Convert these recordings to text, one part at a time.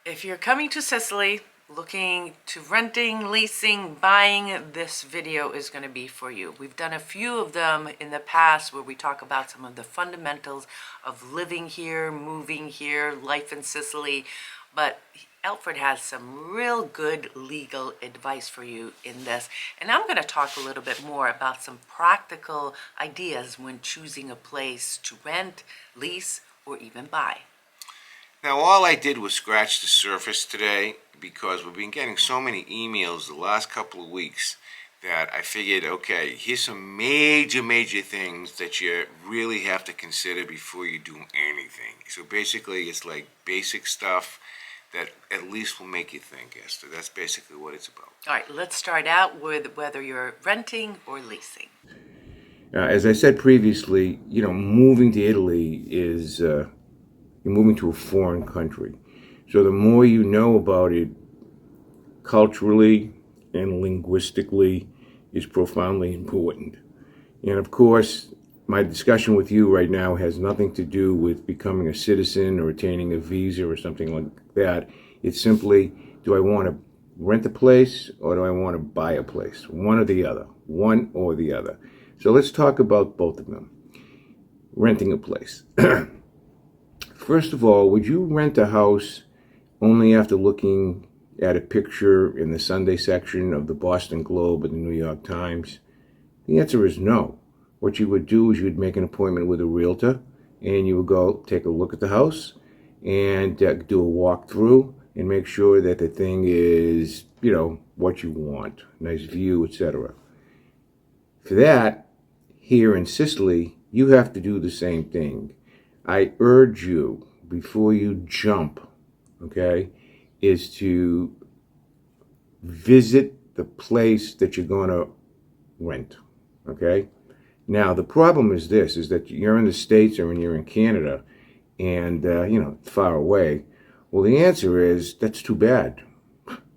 If you're coming to Sicily, looking to renting, leasing, buying, this video is going to be for you. We've done a few of them in the past where we talk about some of the fundamentals of living here, moving here, life in Sicily, but Alfred has some real good legal advice for you in this. And I'm going to talk a little bit more about some practical ideas when choosing a place to rent, lease, or even buy. Now, all I did was scratch the surface today because we've been getting so many emails the last couple of weeks that I figured, okay, here's some major things that you really have to consider before you do anything. So basically, it's like basic stuff that at least will make you think, Esther. That's basically what it's about. All right, let's start out with whether you're renting or leasing. As I said previously, moving to Italy is you're moving to a foreign country. So the more you know about it culturally and linguistically is profoundly important. And of course, my discussion with you right now has nothing to do with becoming a citizen or attaining a visa or something like that. It's simply, do I want to rent a place or do I want to buy a place? One or the other. So let's talk about both of them. Renting a place. First of all, would you rent a house only after looking at a picture in the Sunday section of the Boston Globe or the New York Times? The answer is no. What you would do is you'd make an appointment with a realtor and you would go take a look at the house and do a walkthrough and make sure that the thing is, what you want, nice view, etc. For that, here in Sicily, you have to do the same thing. I urge you, before you jump, is to visit the place that you're going to rent, Now, the problem is this, is that you're in the States or you're in Canada and, far away. Well, the answer is, that's too bad.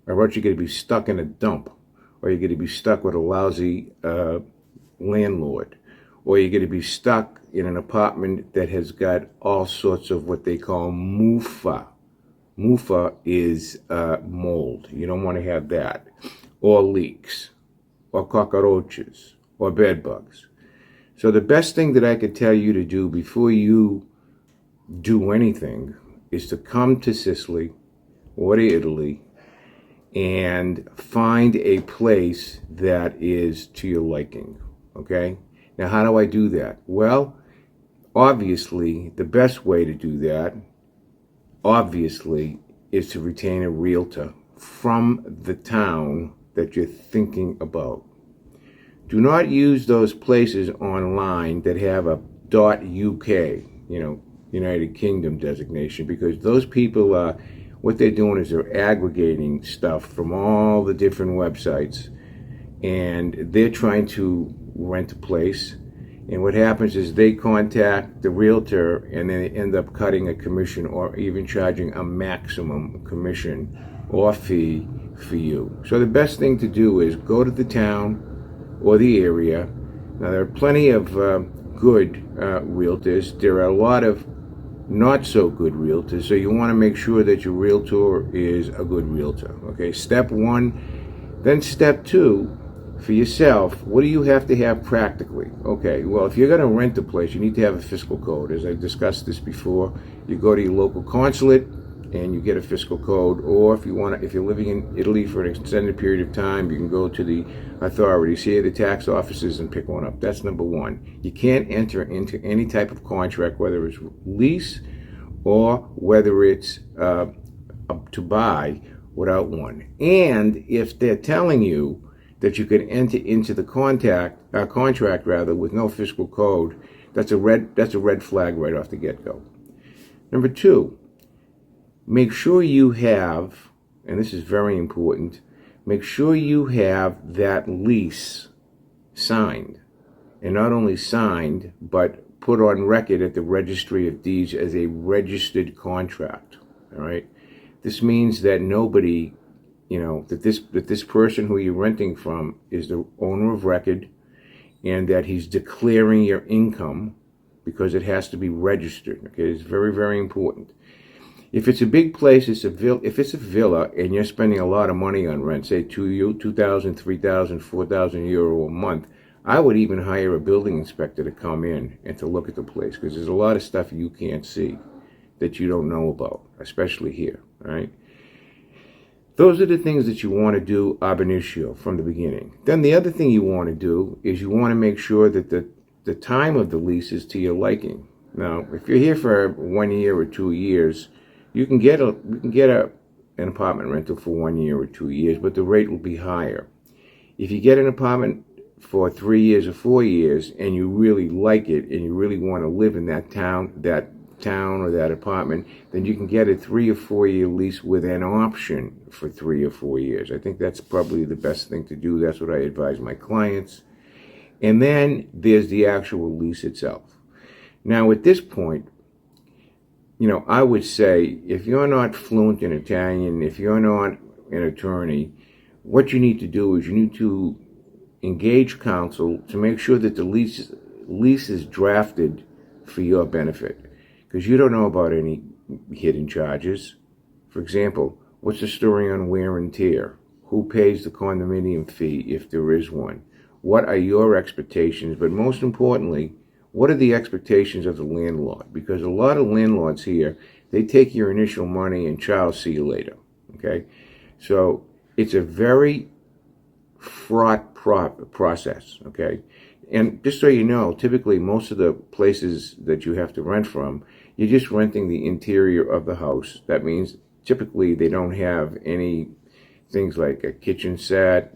Or else you're going to be stuck in a dump, or you're going to be stuck with a lousy landlord, or you're going to be stuck in an apartment that has got all sorts of what they call muffa. Muffa is mold. You don't want to have that. Or leaks, or cockroaches, or bed bugs. So the best thing that I could tell you to do before you do anything is to come to Sicily or to Italy and find a place that is to your liking, Now, how do I do that? Well, obviously, the best way to do that, is to retain a realtor from the town that you're thinking about. Do not use those places online that have a .uk, United Kingdom designation, because those people are, what they're doing is they're aggregating stuff from all the different websites, and they're trying to rent a place. And what happens is they contact the realtor and they end up cutting a commission or even charging a maximum commission or fee for you. So the best thing to do is go to the town or the area. Now, there are plenty of good realtors. There are a lot of not so good realtors. So you want to make sure that your realtor is a good realtor. Step one. Then step two, for yourself, what do you have to have practically? Well, if you're going to rent a place, you need to have a fiscal code. As I discussed this before, you go to your local consulate and you get a fiscal code, or if you're living in Italy for an extended period of time, you can go to the authorities here, the tax offices, and pick one up. That's number one. You can't enter into any type of contract, whether it's lease or whether it's to buy, without one. And if they're telling you that you can enter into the contract with no fiscal code, that's a red flag right off the get-go. Number two, make sure you have, and this is very important, make sure you have that lease signed. And not only signed, but put on record at the Registry of Deeds as a registered contract. This means that nobody, that this person who you're renting from is the owner of record, and that he's declaring your income, because it has to be registered. It's very, very important. If it's a big place, if it's a villa and you're spending a lot of money on rent, say 2,000, 3,000, 4,000 euro a month, I would even hire a building inspector to come in and to look at the place, because there's a lot of stuff you can't see that you don't know about, especially here, all right? Those are the things that you want to do ab initio from the beginning. Then the other thing you want to do is you want to make sure that the time of the lease is to your liking. Now, if you're here for 1 year or 2 years, you can get an apartment rental for 1 year or 2 years, but the rate will be higher. If you get an apartment for 3 years or 4 years and you really like it and you really want to live in that town or that apartment, then you can get a 3 or 4 year lease with an option for 3 or 4 years. I think that's probably the best thing to do. That's what I advise my clients. And then there's the actual lease itself. Now, at this point, I would say if you're not fluent in Italian, if you're not an attorney, what you need to do is you need to engage counsel to make sure that the lease is drafted for your benefit, because you don't know about any hidden charges. For example, what's the story on wear and tear? Who pays the condominium fee if there is one? What are your expectations? But most importantly, what are the expectations of the landlord? Because a lot of landlords here, they take your initial money and ciao, see you later. Okay? So it's a very fraught process. Okay? And just so you know, typically most of the places that you have to rent from, you're just renting the interior of the house. That means typically they don't have any things like a kitchen set,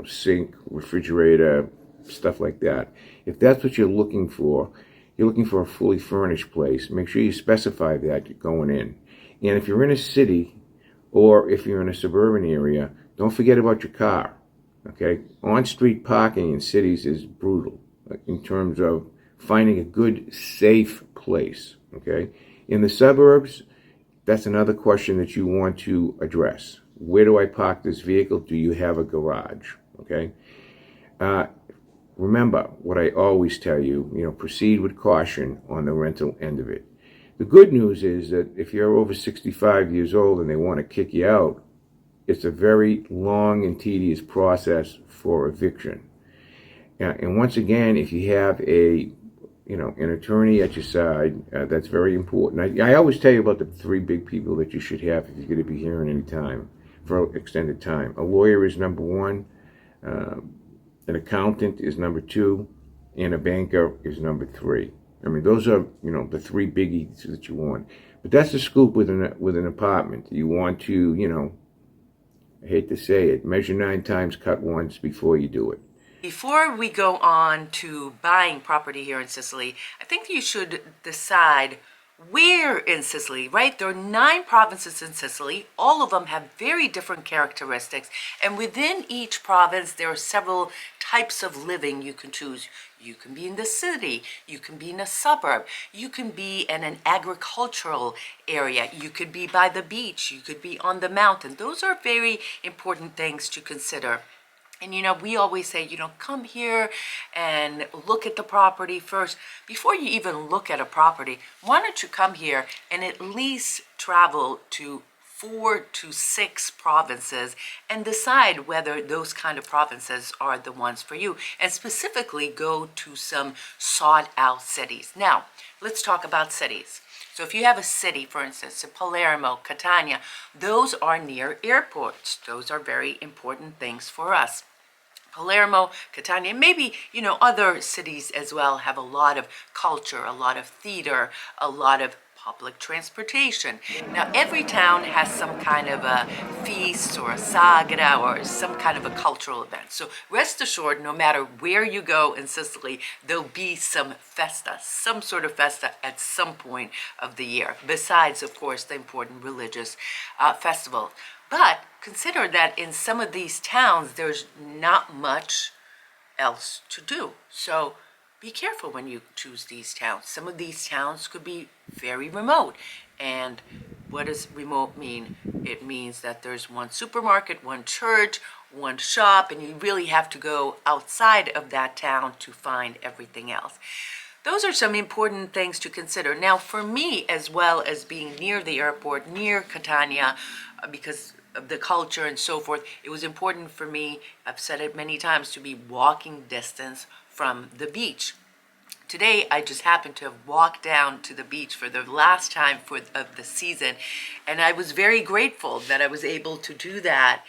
sink, refrigerator, stuff like that. If that's what you're looking for a fully furnished place, make sure you specify that going in. And if you're in a city or if you're in a suburban area, don't forget about your car. Okay? On-street parking in cities is brutal in terms of finding a good, safe place. Okay? In the suburbs, that's another question that you want to address. Where do I park this vehicle? Do you have a garage? Okay? Remember what I always tell you, proceed with caution on the rental end of it. The good news is that if you're over 65 years old and they want to kick you out, it's a very long and tedious process for eviction. And once again, if you have an attorney at your side, that's very important. I always tell you about the 3 big people that you should have if you're going to be here any time for extended time. A lawyer is number 1. An accountant is number 2, and a banker is number 3. I mean, those are, the 3 biggies that you want. But that's the scoop with an apartment. You want to, I hate to say it, measure 9 times, cut once before you do it. Before we go on to buying property here in Sicily, I think you should decide where in Sicily, right? There are 9 provinces in Sicily. All of them have very different characteristics. And within each province, there are several types of living you can choose. You can be in the city. You can be in a suburb. You can be in an agricultural area. You could be by the beach. You could be on the mountain. Those are very important things to consider. And we always say, come here and look at the property first. Before you even look at a property, why don't you come here and at least travel to 4 to 6 provinces and decide whether those kind of provinces are the ones for you, and specifically go to some sought out cities. Now, let's talk about cities. So if you have a city, for instance, Palermo, Catania, those are near airports. Those are very important things for us. Palermo, Catania, maybe, other cities as well have a lot of culture, a lot of theater, a lot of public transportation. Now, every town has some kind of a feast or a sagra or some kind of a cultural event. So rest assured, no matter where you go in Sicily, there'll be some festa, some sort of festa at some point of the year, besides, of course, the important religious festival. But consider that in some of these towns, there's not much else to do. So be careful when you choose these towns. Some of these towns could be very remote. And what does remote mean? It means that there's one supermarket, one church, one shop, and you really have to go outside of that town to find everything else. those are some important things to consider. Now, for me, as well as being near the airport, near Catania, because of the culture and so forth, it was important for me, I've said it many times, to be walking distance from the beach. Today, I just happened to have walked down to the beach for the last time of the season, and I was very grateful that I was able to do that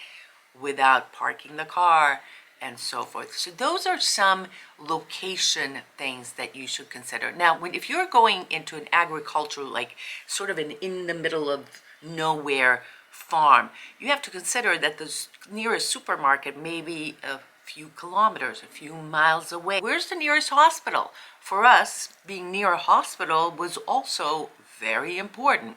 without parking the car and so forth. So those are some location things that you should consider. Now, if you're going into an agricultural, like sort of an in the middle of nowhere farm, you have to consider that the nearest supermarket may be a few kilometers, a few miles away. Where's the nearest hospital? For us, being near a hospital was also very important.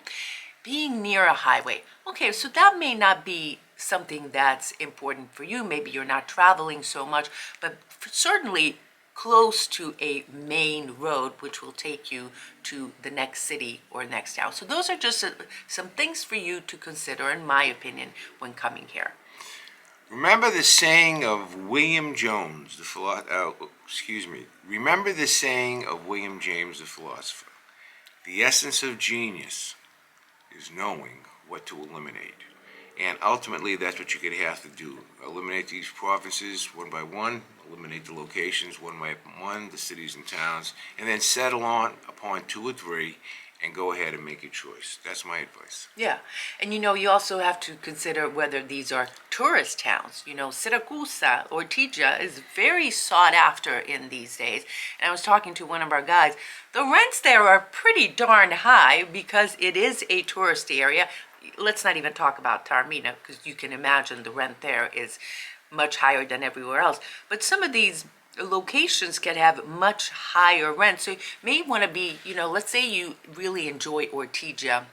Being near a highway. Okay, so that may not be something that's important for you. Maybe you're not traveling so much, but certainly close to a main road, which will take you to the next city or next town. So those are just some things for you to consider, in my opinion, when coming here. Remember the saying of William Jones, Remember the saying of William James, the philosopher. The essence of genius is knowing what to eliminate. And ultimately, that's what you're going to have to do. Eliminate these provinces one by one, eliminate the locations one by one, the cities and towns, and then settle upon 2 or 3 and go ahead and make your choice. That's my advice. Yeah, and you also have to consider whether these are tourist towns. Syracuse, Ortigia is very sought after in these days. And I was talking to one of our guys. The rents there are pretty darn high because it is a tourist area. Let's not even talk about Taormina, because you can imagine the rent there is much higher than everywhere else. But some of these locations can have much higher rent. So you may want to be, let's say you really enjoy Ortigia,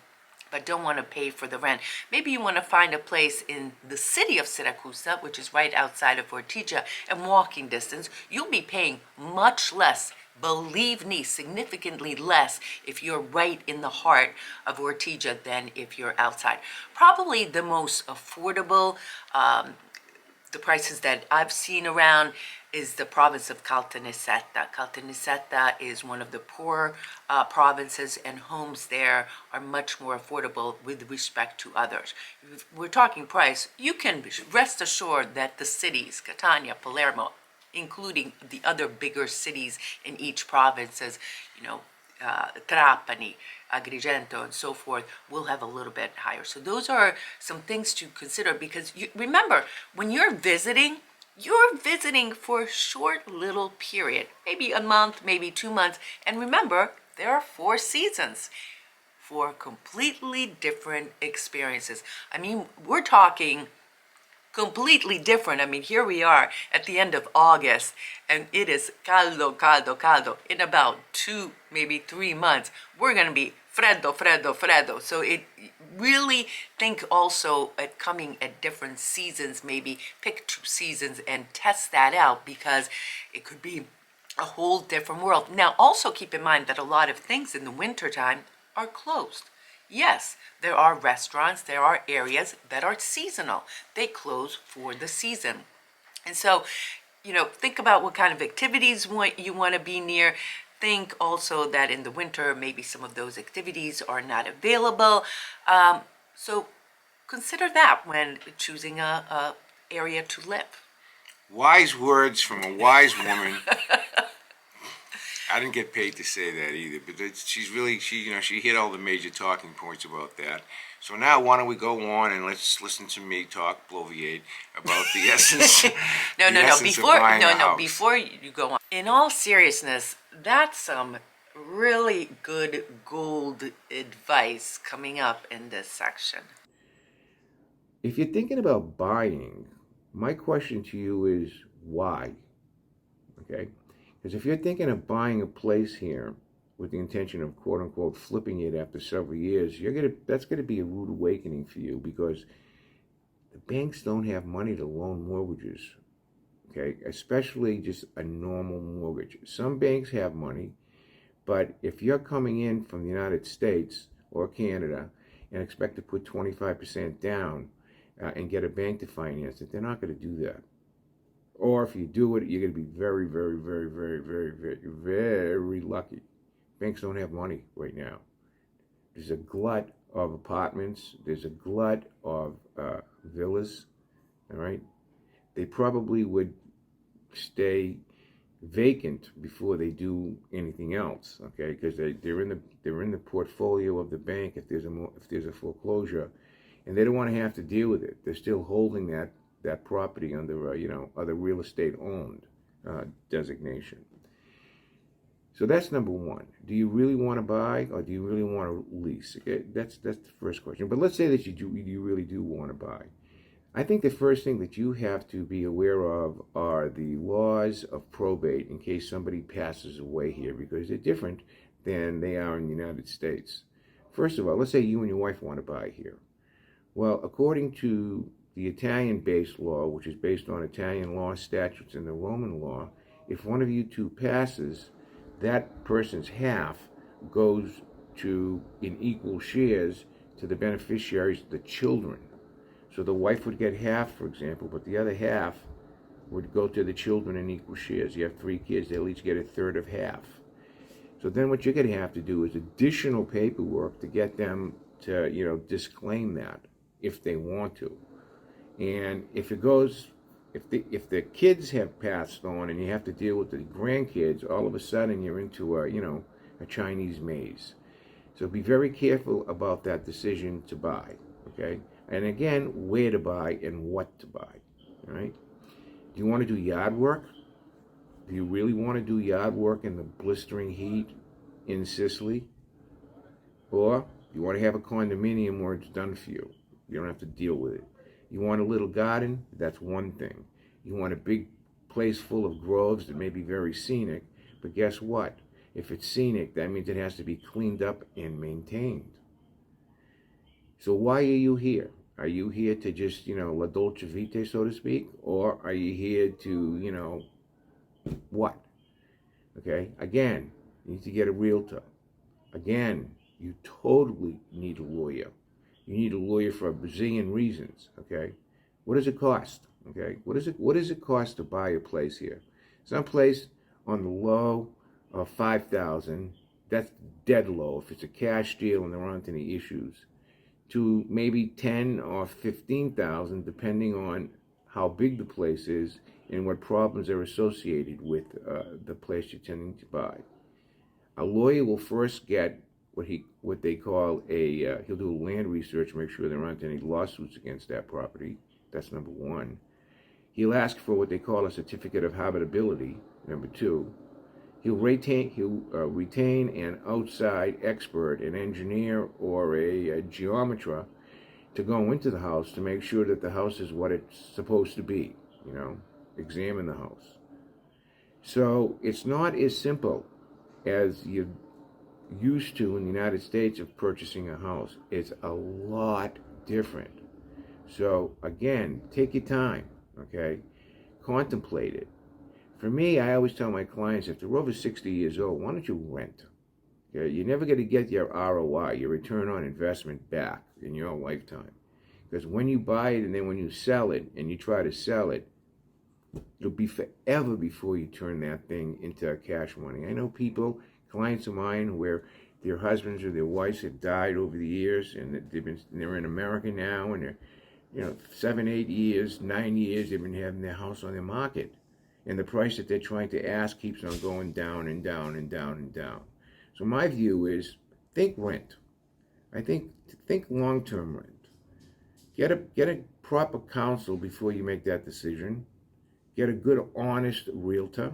but don't want to pay for the rent. Maybe you want to find a place in the city of Syracuse, which is right outside of Ortigia, and walking distance. You'll be paying much less. Believe me, significantly less if you're right in the heart of Ortigia than if you're outside. Probably the most affordable, the prices that I've seen around is the province of Caltanissetta. Caltanissetta is one of the poor provinces, and homes there are much more affordable with respect to others. If we're talking price, you can rest assured that the cities, Catania, Palermo, including the other bigger cities in each province, as Trapani, Agrigento, and so forth, will have a little bit higher. So those are some things to consider, because remember, when you're visiting for a short little period, maybe a month, maybe 2 months. And remember, there are 4 seasons, 4 completely different experiences. I mean, we're talking completely different. I mean, here we are at the end of August, and it is caldo, caldo, caldo. In about 2, maybe 3 months, we're going to be freddo, freddo, freddo. So it really think also at coming at different seasons, maybe pick 2 seasons and test that out, because it could be a whole different world. Now, also keep in mind that a lot of things in the wintertime are closed. Yes, there are restaurants, there are areas that are seasonal. They close for the season. And so, think about what kind of activities you want to be near. Think also that in the winter, maybe some of those activities are not available. So consider that when choosing a area to live. Wise words from a wise woman. I didn't get paid to say that either, but she's really, she hit all the major talking points about that. So now why don't we go on and let's listen to me talk, bloviate, about the essence. Before you go on. In all seriousness, that's some really good gold advice coming up in this section. If you're thinking about buying, my question to you is why? Okay? Because if you're thinking of buying a place here with the intention of quote unquote flipping it after several years, that's gonna be a rude awakening for you, because the banks don't have money to loan mortgages. Okay, especially just a normal mortgage. Some banks have money, but if you're coming in from the United States or Canada and expect to put 25% down and get a bank to finance it, they're not going to do that. Or if you do it, you're going to be very, very, very, very, very, very, very lucky. Banks don't have money right now. There's a glut of apartments. There's a glut of villas. All right, they probably would stay vacant before they do anything else. Okay, because they're in the portfolio of the bank if there's a foreclosure, and they don't want to have to deal with it. They're still holding that property under other real estate owned designation. So that's number one. Do you really want to buy, or do you really want to lease? Okay, that's the first question. But let's say that you really do want to buy. I think the first thing that you have to be aware of are the laws of probate in case somebody passes away here, because they're different than they are in the United States. First of all, let's say you and your wife want to buy here. Well, according to the Italian-based law, which is based on Italian law, statutes, and the Roman law, if one of you two passes, that person's half goes in equal shares to the beneficiaries, the children. So the wife would get half, for example, but the other half would go to the children in equal shares. You have 3 kids, they'll each get a third of half. So then what you're going to have to do is additional paperwork to get them to, disclaim that if they want to. And if the kids have passed on and you have to deal with the grandkids, all of a sudden you're into a Chinese maze. So be very careful about that decision to buy, okay? And again, where to buy and what to buy, all right? Do you want to do yard work? Do you really want to do yard work in the blistering heat in Sicily? Or you want to have a condominium where it's done for you? You don't have to deal with it. You want a little garden? That's one thing. You want a big place full of groves that may be very scenic, but guess what? If it's scenic, that means it has to be cleaned up and maintained. So why are you here? Are you here to just, la dolce vita, so to speak? Or are you here to, what? Okay? Again, you need to get a realtor. Again, you totally need a lawyer. You need a lawyer for a bazillion reasons, okay? What does it cost? Okay? What does it cost to buy a place here? Some place on the low of $5,000, that's dead low if it's a cash deal and there aren't any issues, to maybe 10 or 15,000 depending on how big the place is and what problems are associated with the place you're tending to buy. A lawyer will first get what they call he'll do a land research, make sure there aren't any lawsuits against that property. That's number one. He'll ask for what they call a certificate of habitability. Number two. He'll retain an outside expert, an engineer or a geometer, to go into the house to make sure that the house is what it's supposed to be. Examine the house. So it's not as simple as you're used to in the United States of purchasing a house. It's a lot different. So again, take your time, okay? Contemplate it. For me, I always tell my clients, if they're over 60 years old, why don't you rent? Okay? You're never going to get your ROI, your return on investment, back in your lifetime. Because when you buy it and then when you sell it and you try to sell it, it'll be forever before you turn that thing into cash money. I know people, clients of mine, where their husbands or their wives have died over the years and they're in America now and they're 7, 8 years, 9 years, they've been having their house on the market. And the price that they're trying to ask keeps on going down and down and down and down. So my view is, think rent. I think long-term rent. Get a proper counsel before you make that decision. Get a good, honest realtor,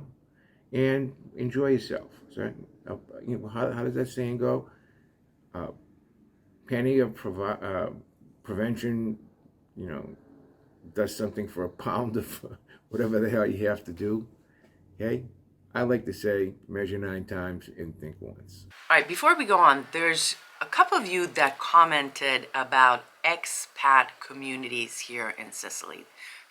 and enjoy yourself. So, how does that saying go? Penny of prevention, does something for a pound of whatever the hell you have to do. Okay? I like to say, measure 9 times and think once. All right, before we go on, there's a couple of you that commented about expat communities here in Sicily,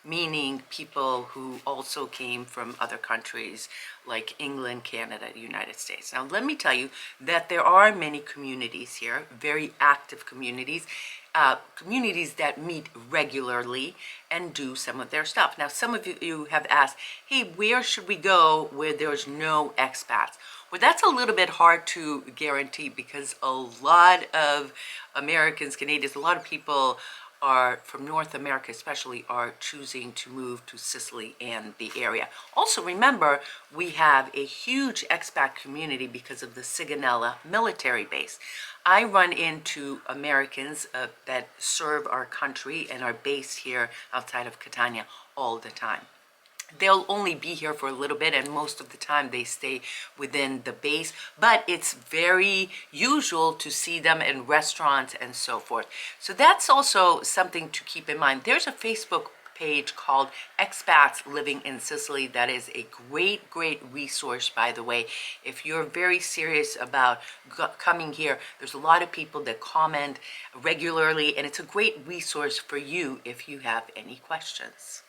meaning people who also came from other countries like England, Canada, the United States. Now, let me tell you that there are many communities here, very active communities, communities that meet regularly and do some of their stuff. Now, some of you have asked, hey, where should we go where there's no expats? Well, that's a little bit hard to guarantee because a lot of Americans, Canadians, a lot of people are from North America especially are choosing to move to Sicily and the area. Also remember, we have a huge expat community because of the Sigonella military base. I run into Americans that serve our country and are based here outside of Catania all the time. They'll only be here for a little bit, and most of the time they stay within the base, but it's very usual to see them in restaurants and so forth. So that's also something to keep in mind. There's a Facebook page called Expats Living in Sicily that is a great resource, by the way. If you're very serious about coming here, there's a lot of people that comment regularly, and it's a great resource for you if you have any questions.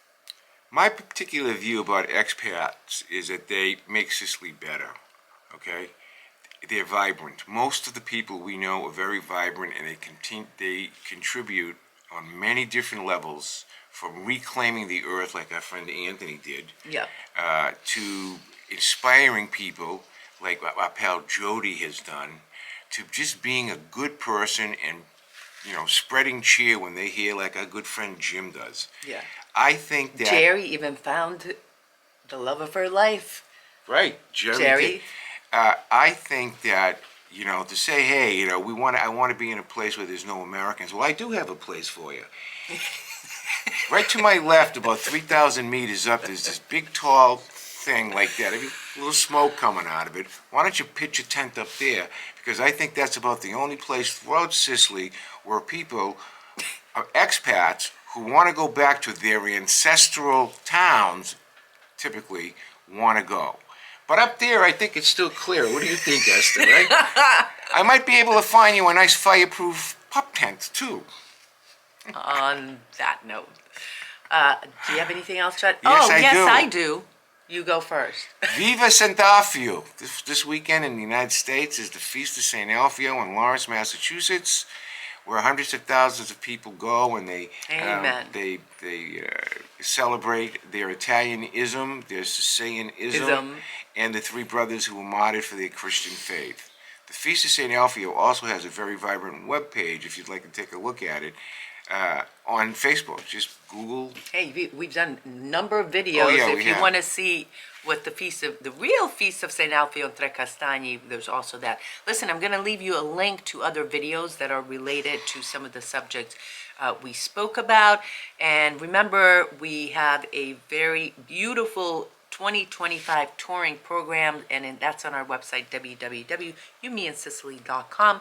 My particular view about expats is that they make Sicily better, okay? They're vibrant. Most of the people we know are very vibrant, and they contribute on many different levels, from reclaiming the earth like our friend Anthony did, to inspiring people like our pal Jody has done, to just being a good person and, you know, spreading cheer when they hear like our good friend Jim does. Yeah. I think that Jerry even found the love of her life. right, Jerry. I think that, you know, to say, hey, you know, I want to be in a place where there's no Americans. Well, I do have a place for you. Right to my left, about 3,000 meters up, there's this big, tall thing like that. Every little smoke coming out of it. Why don't you pitch a tent up there? Because I think that's about the only place throughout Sicily where people, expats, who want to go back to their ancestral towns, typically want to go. But up there, I think it's still clear. What do you think, Esther, right? I might be able to find you a nice fireproof pup tent, too. On that note, do you have anything else, Chad? Yes, I do. You go first. Viva Sant'Alfio! This weekend in the United States is the Feast of St. Alfio in Lawrence, Massachusetts, where hundreds of thousands of people go and they celebrate their Italianism, their Sicilianism, and the three brothers who were martyred for their Christian faith. The Feast of St. Alfio also has a very vibrant webpage, if you'd like to take a look at it, on Facebook. Just Google. Hey, we've done a number of videos. If you want to see what the real Feast of St. Alfio and Tre Castagni, there's also that. Listen, I'm going to leave you a link to other videos that are related to some of the subjects we spoke about. And remember, we have a very beautiful 2025 touring program, and that's on our website, www.youmeandsicily.com.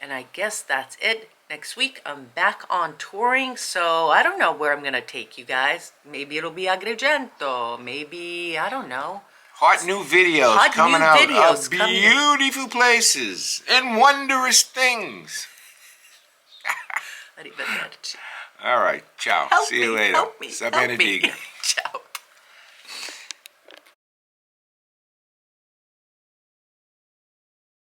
And I guess that's it. Next week, I'm back on touring, so I don't know where I'm going to take you guys. Maybe it'll be Agrigento. Maybe, I don't know. Hot new videos coming out of beautiful places and wondrous things. Arrivederci. All right, ciao. See you later. Help me.